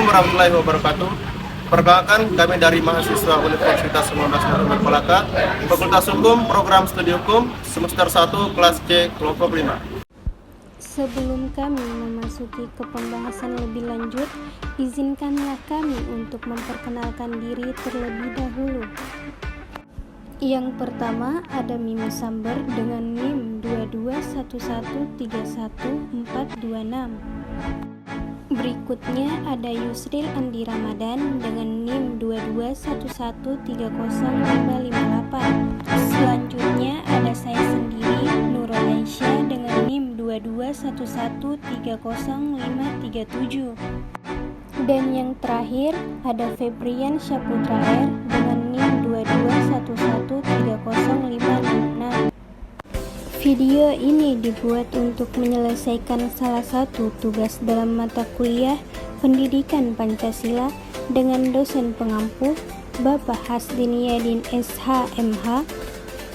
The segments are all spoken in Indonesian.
warahmatullahi wabarakatuh. Perkenalkan, kami dari mahasiswa Universitas 19 November Malaka, Fakultas Hukum, Program Studi Hukum, semester 1, kelas C, kelompok 5. Sebelum kami memasuki ke pembahasan lebih lanjut, izinkanlah kami untuk memperkenalkan diri terlebih dahulu. Yang pertama ada Mimi Samber dengan NIM 221131426. Berikutnya ada Yusril Andi Ramadan dengan NIM 221130558. Selanjutnya ada saya sendiri, Nurul Aisyah dengan NIM 221130537. Dan yang terakhir ada Febrian Syaputra R dengan NIM 221130566. Video ini dibuat untuk menyelesaikan salah satu tugas dalam mata kuliah Pendidikan Pancasila dengan dosen pengampu Bapak Hasdiniyadin SH.MH.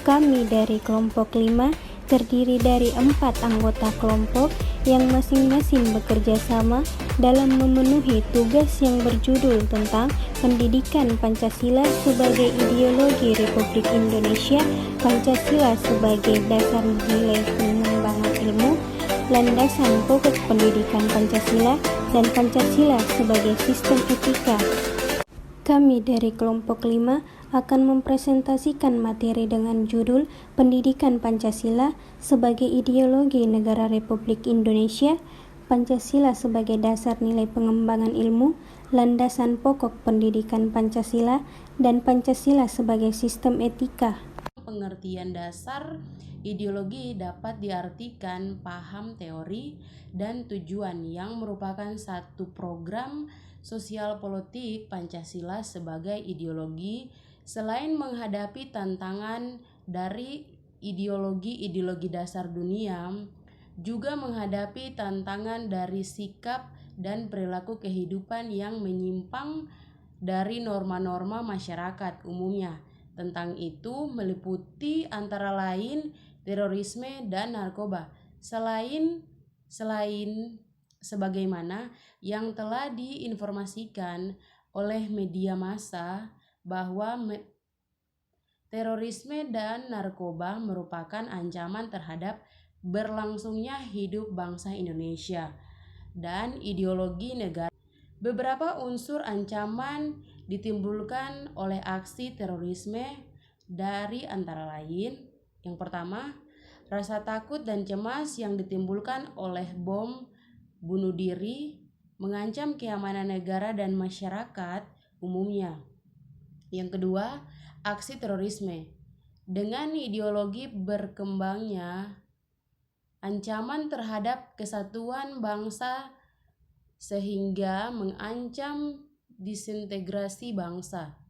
Kami dari kelompok 5 terdiri dari 4 anggota kelompok yang masing-masing bekerja sama dalam memenuhi tugas yang berjudul tentang pendidikan Pancasila sebagai ideologi Republik Indonesia, Pancasila sebagai dasar nilai pengembangan ilmu, landasan pokok pendidikan Pancasila, dan Pancasila sebagai sistem etika. Kami dari kelompok 5 akan mempresentasikan materi dengan judul Pendidikan Pancasila sebagai ideologi Negara Republik Indonesia, Pancasila sebagai dasar nilai pengembangan ilmu, landasan pokok pendidikan Pancasila, dan Pancasila sebagai sistem etika. Pengertian dasar ideologi dapat diartikan paham teori dan tujuan yang merupakan satu program sosial politik Pancasila sebagai ideologi. Selain menghadapi tantangan dari ideologi dasar dunia, juga menghadapi tantangan dari sikap dan perilaku kehidupan yang menyimpang dari norma-norma masyarakat umumnya. Tentang itu meliputi antara lain terorisme dan narkoba. Selain sebagaimana yang telah diinformasikan oleh media massa bahwa terorisme dan narkoba merupakan ancaman terhadap berlangsungnya hidup bangsa Indonesia dan ideologi negara. Beberapa unsur ancaman ditimbulkan oleh aksi terorisme dari antara lain: yang pertama, rasa takut dan cemas yang ditimbulkan oleh bom bunuh diri mengancam keamanan negara dan masyarakat umumnya. Yang kedua, aksi terorisme. Dengan ideologi berkembangnya ancaman terhadap kesatuan bangsa sehingga mengancam disintegrasi bangsa.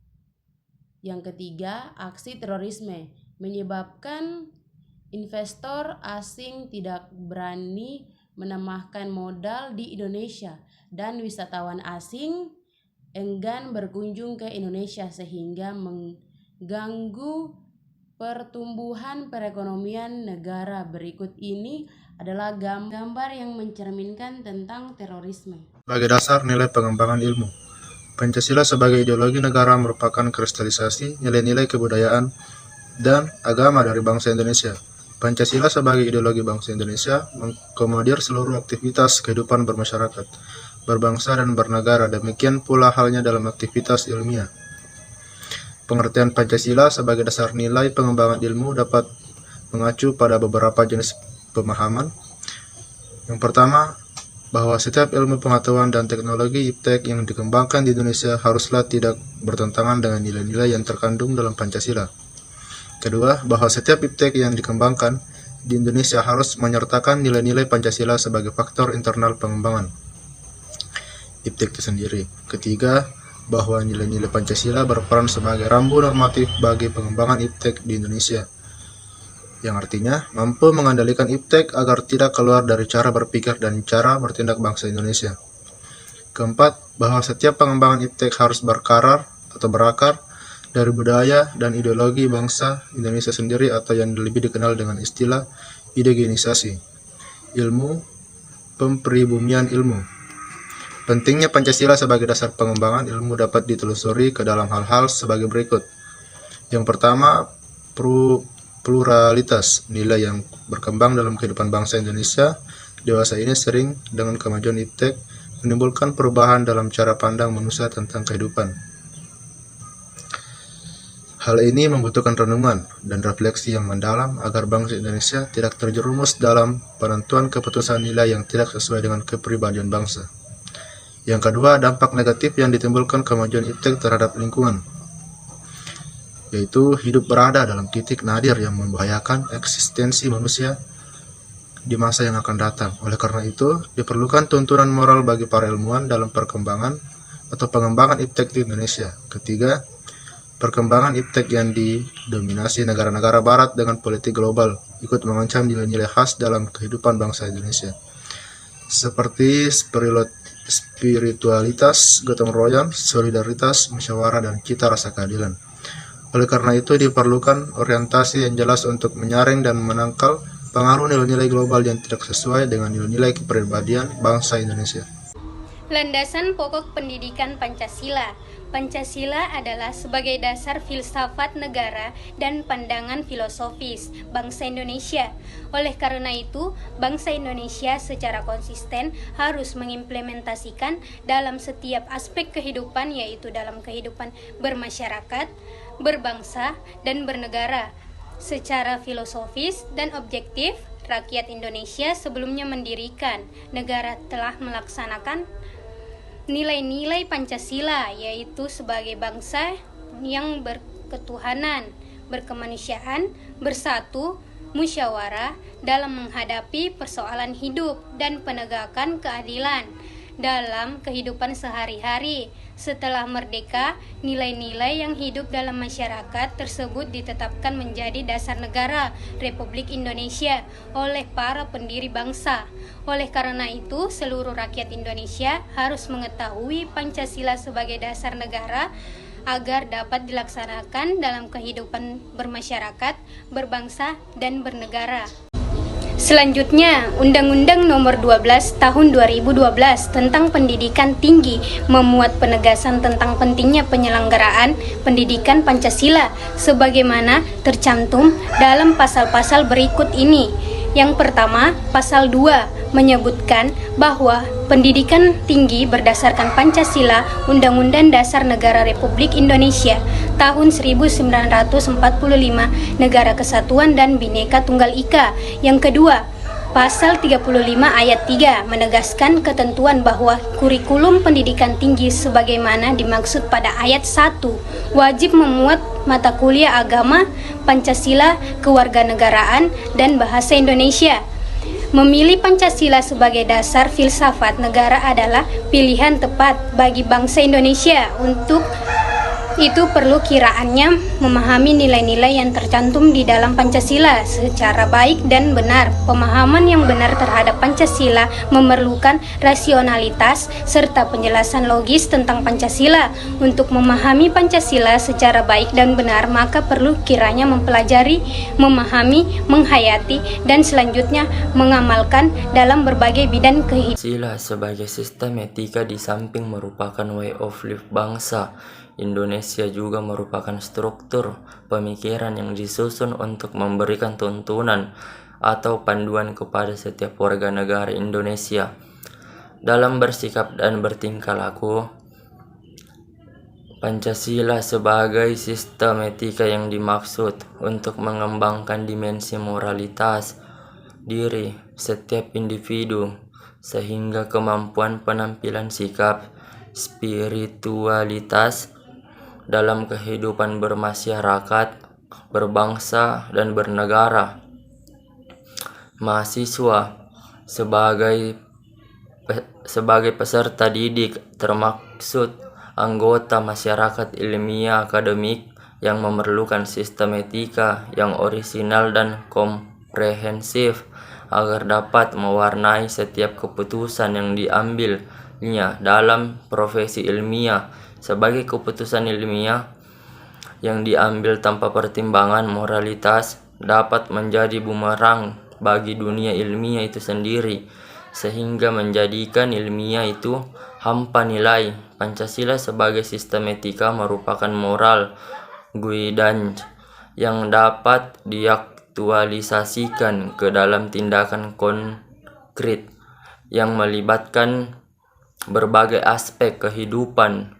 Yang ketiga, aksi terorisme menyebabkan investor asing tidak berani menambahkan modal di Indonesia dan wisatawan asing enggan berkunjung ke Indonesia sehingga mengganggu pertumbuhan perekonomian negara. Berikut ini adalah gambar yang mencerminkan tentang terorisme. Sebagai dasar nilai pengembangan ilmu, Pancasila sebagai ideologi negara merupakan kristalisasi nilai-nilai kebudayaan dan agama dari bangsa Indonesia. Pancasila sebagai ideologi bangsa Indonesia mengakomodir seluruh aktivitas kehidupan bermasyarakat, berbangsa dan bernegara. Demikian pula halnya dalam aktivitas ilmiah. Pengertian Pancasila sebagai dasar nilai pengembangan ilmu dapat mengacu pada beberapa jenis pemahaman. Yang pertama, bahwa setiap ilmu pengetahuan dan teknologi iptek yang dikembangkan di Indonesia haruslah tidak bertentangan dengan nilai-nilai yang terkandung dalam Pancasila. Kedua, bahwa setiap iptek yang dikembangkan di Indonesia harus menyertakan nilai-nilai Pancasila sebagai faktor internal pengembangan iptek itu sendiri. Ketiga, bahwa nilai-nilai Pancasila berperan sebagai rambu normatif bagi pengembangan iptek di Indonesia, yang artinya mampu mengendalikan iptek agar tidak keluar dari cara berpikir dan cara bertindak bangsa Indonesia. Keempat, bahwa setiap pengembangan iptek harus berakar dari budaya dan ideologi bangsa Indonesia sendiri atau yang lebih dikenal dengan istilah indigenisasi, ilmu, pempribumian ilmu. Pentingnya Pancasila sebagai dasar pengembangan ilmu dapat ditelusuri ke dalam hal-hal sebagai berikut. Yang pertama, pluralitas nilai yang berkembang dalam kehidupan bangsa Indonesia dewasa ini sering dengan kemajuan iptek menimbulkan perubahan dalam cara pandang manusia tentang kehidupan. Hal ini membutuhkan renungan dan refleksi yang mendalam agar bangsa Indonesia tidak terjerumus dalam penentuan keputusan nilai yang tidak sesuai dengan kepribadian bangsa. Yang kedua, dampak negatif yang ditimbulkan kemajuan iptek terhadap lingkungan, yaitu hidup berada dalam titik nadir yang membahayakan eksistensi manusia di masa yang akan datang. Oleh karena itu, diperlukan tuntunan moral bagi para ilmuwan dalam perkembangan atau pengembangan iptek di Indonesia. Ketiga, perkembangan iptek yang didominasi negara-negara barat dengan politik global ikut mengancam nilai-nilai khas dalam kehidupan bangsa Indonesia, seperti spiritualitas, gotong royong, solidaritas, musyawarah, dan cita rasa keadilan. Oleh karena itu diperlukan orientasi yang jelas untuk menyaring dan menangkal pengaruh nilai-nilai global yang tidak sesuai dengan nilai-nilai kepribadian bangsa Indonesia. Landasan pokok pendidikan Pancasila. Pancasila adalah sebagai dasar filsafat negara dan pandangan filosofis bangsa Indonesia. Oleh karena itu, bangsa Indonesia secara konsisten harus mengimplementasikan dalam setiap aspek kehidupan, yaitu dalam kehidupan bermasyarakat, berbangsa, dan bernegara. Secara filosofis dan objektif, rakyat Indonesia sebelumnya mendirikan negara telah melaksanakan nilai-nilai Pancasila, yaitu sebagai bangsa yang berketuhanan, berkemanusiaan, bersatu, musyawarah dalam menghadapi persoalan hidup dan penegakan keadilan dalam kehidupan sehari-hari. Setelah merdeka, nilai-nilai yang hidup dalam masyarakat tersebut ditetapkan menjadi dasar negara Republik Indonesia oleh para pendiri bangsa. Oleh karena itu, seluruh rakyat Indonesia harus mengetahui Pancasila sebagai dasar negara agar dapat dilaksanakan dalam kehidupan bermasyarakat, berbangsa, dan bernegara. Selanjutnya, Undang-Undang Nomor 12 Tahun 2012 tentang Pendidikan Tinggi memuat penegasan tentang pentingnya penyelenggaraan pendidikan Pancasila sebagaimana tercantum dalam pasal-pasal berikut ini. Yang pertama, pasal 2 menyebutkan bahwa pendidikan tinggi berdasarkan Pancasila, Undang-Undang Dasar Negara Republik Indonesia tahun 1945, Negara Kesatuan dan Bhinneka Tunggal Ika. Yang kedua, pasal 35 ayat 3 menegaskan ketentuan bahwa kurikulum pendidikan tinggi sebagaimana dimaksud pada ayat 1 wajib memuat mata kuliah agama, Pancasila, kewarganegaraan, dan bahasa Indonesia. Memilih Pancasila sebagai dasar filsafat negara adalah pilihan tepat bagi bangsa Indonesia. Untuk itu perlu kiraannya memahami nilai-nilai yang tercantum di dalam Pancasila secara baik dan benar. Pemahaman yang benar terhadap Pancasila memerlukan rasionalitas serta penjelasan logis tentang Pancasila. Untuk memahami Pancasila secara baik dan benar, maka perlu kiranya mempelajari, memahami, menghayati, dan selanjutnya mengamalkan dalam berbagai bidang kehidupan. Pancasila sebagai sistem etika di samping merupakan way of life bangsa Indonesia juga merupakan struktur pemikiran yang disusun untuk memberikan tuntunan atau panduan kepada setiap warga negara Indonesia dalam bersikap dan bertingkah laku. Pancasila sebagai sistem etika yang dimaksud untuk mengembangkan dimensi moralitas diri setiap individu sehingga kemampuan penampilan sikap spiritualitas dalam kehidupan bermasyarakat, berbangsa, dan bernegara. Mahasiswa sebagai peserta didik termaksud anggota masyarakat ilmiah akademik yang memerlukan sistem etika yang orisinal dan komprehensif agar dapat mewarnai setiap keputusan yang diambilnya dalam profesi ilmiah. Sebagai keputusan ilmiah yang diambil tanpa pertimbangan moralitas dapat menjadi bumerang bagi dunia ilmiah itu sendiri, sehingga menjadikan ilmiah itu hampa nilai. Pancasila sebagai sistem etika merupakan moral guidance yang dapat diaktualisasikan ke dalam tindakan konkret yang melibatkan berbagai aspek kehidupan.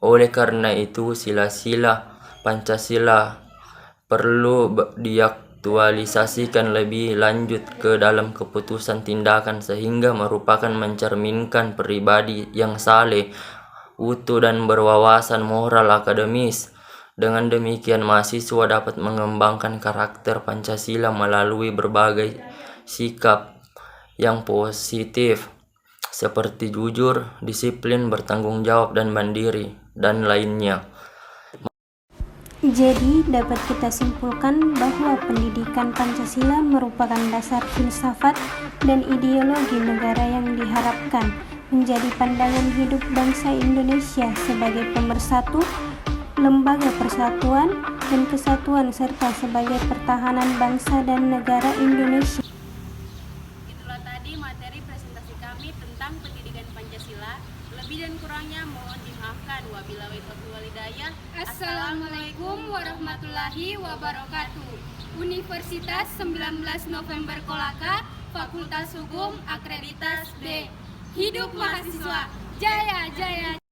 Oleh karena itu, sila-sila Pancasila perlu diaktualisasikan lebih lanjut ke dalam keputusan tindakan sehingga merupakan mencerminkan pribadi yang saleh, utuh dan berwawasan moral akademis. Dengan demikian, mahasiswa dapat mengembangkan karakter Pancasila melalui berbagai sikap yang positif seperti jujur, disiplin, bertanggung jawab dan mandiri, dan lainnya. Jadi, dapat kita simpulkan bahwa pendidikan Pancasila merupakan dasar filsafat dan ideologi negara yang diharapkan menjadi pandangan hidup bangsa Indonesia sebagai pemersatu, lembaga persatuan dan kesatuan, serta sebagai pertahanan bangsa dan negara Indonesia. Itulah tadi materi presentasi kami tentang pendidikan Pancasila. Lebih dan kurangnya mohon dimaafkan. Wabillahi taufiq wal hidayah. Assalamualaikum warahmatullahi wabarakatuh. Universitas 19 November Kolaka, Fakultas Hukum, Akreditas B. Hidup mahasiswa. Jaya, jaya.